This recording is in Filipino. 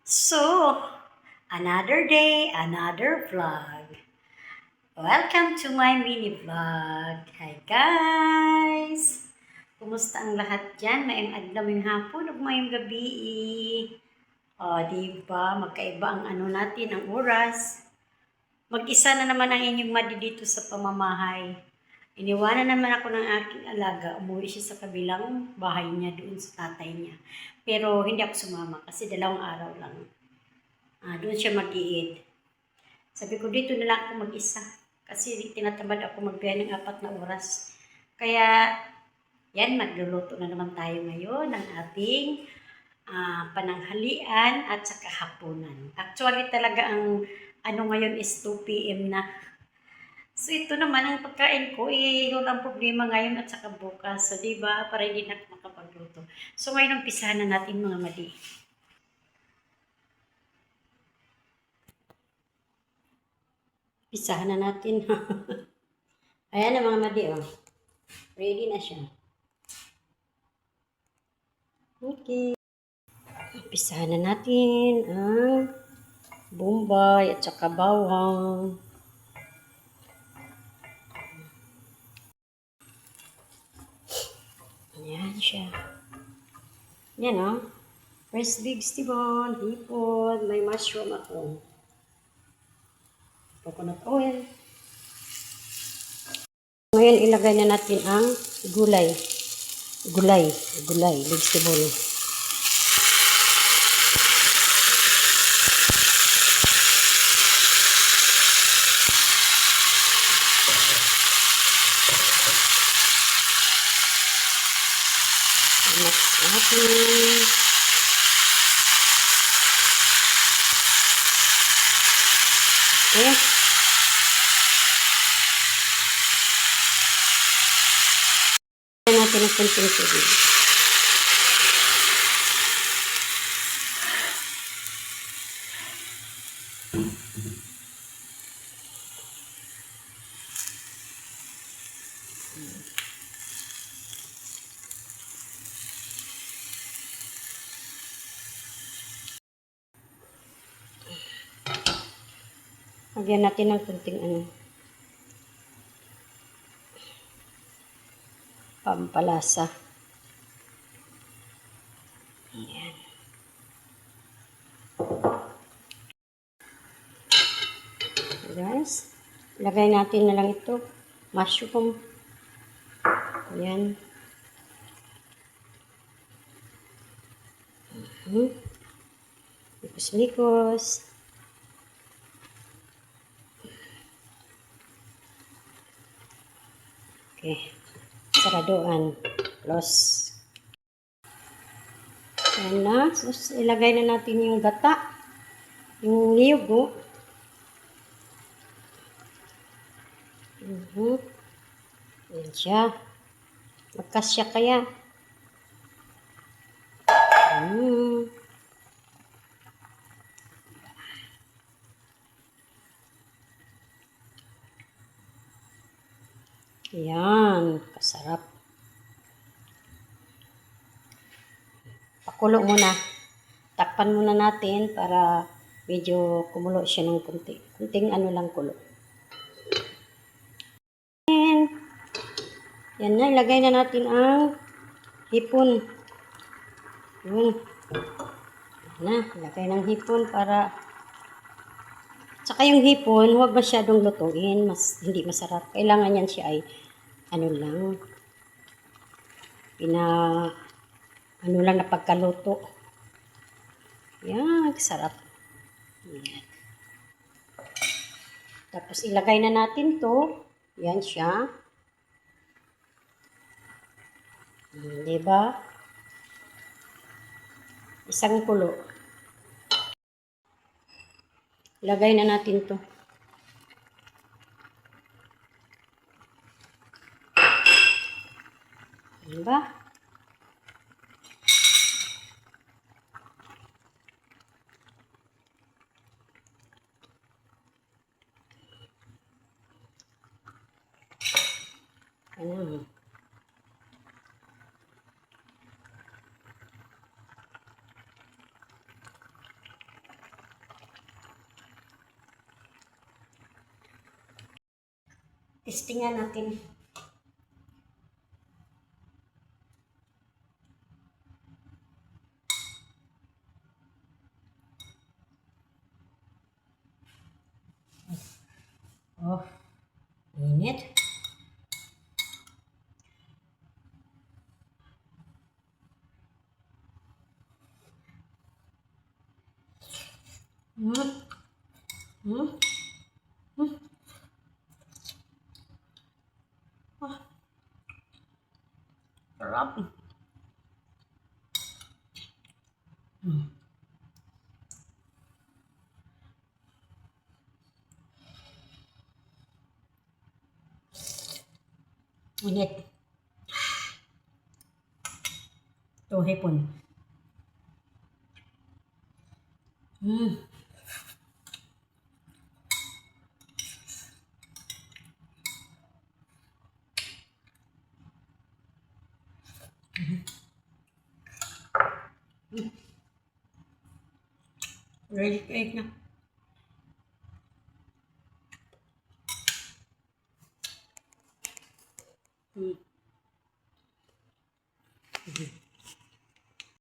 So, another day, another vlog. Welcome to my mini vlog. Hi guys! Kumusta ang lahat dyan? Mayang adlaw yung hapon o mayang gabi. O, diba? Magkaiba ang natin, ang oras. Mag-isa na naman ang inyong madi dito sa pamamahay. Iniwanan naman ako ng aking alaga. Umuwi siya sa kabilang bahay niya doon sa tatay niya. Pero hindi ako sumama kasi 2 araw lang. Doon siya mag-iid. Sabi ko, dito na lang ako mag-isa. Kasi tinatamad ako magbiyahe ng 4 na oras. Kaya, yan, magluluto na naman tayo ngayon ng ating pananghalian at saka hapunan. Actually, talaga ang ngayon is 2 p.m. na. So, ito naman ang pagkain ko. Yun ang problema ngayon at saka bukas. So, diba? Para hindi na ako makapagluto. So, ngayon, umpisahan na natin mga madi. Pisahan na natin. Ayan na mga madi, oh. Ready na siya. Okay. Pisahan na natin ang bombay at saka bawang. Ayan siya. Yan, oh. Fresh vegetable, hipon, may mushroom ako. Coconut oil. Ngayon, ilagay na natin ang gulay. Gulay, vegetable. Mix natin. Okay. Natin ang kunting tubig. Lagyan natin ng kunting pampalasa. Ayan. Guys, lagay natin na lang ito. Mushroom. Ayan. Likos-likos. Okay. Saraduan. Close. Ayan na. So, ilagay na natin yung gata. Yung niyog, oh. Ayan siya. Magkasya kaya. Ayan. Kasarap. Pakulo muna. Takpan muna natin para medyo kumulo siya ng kunti. Kunting lang kulo. Yan na, ilagay na natin ang hipon. Yun. Yan na, ilagay ng hipon para... Tsaka yung hipon, huwag masyadong lutuin. Hindi masarap. Kailangan yan siya ay lang. Lang na pagkaluto. Yan, sarap. Yan. Tapos ilagay na natin to. Yan siya. Diba? Isang kulo. Lagay na natin to. Diba? Ano? Testingan natin. Oh, init. Hmm. Hmm. Hmm. Ah, sarap. Hmm. Init. Ito, hipon. Hmm. Ready to eat na. Hmm.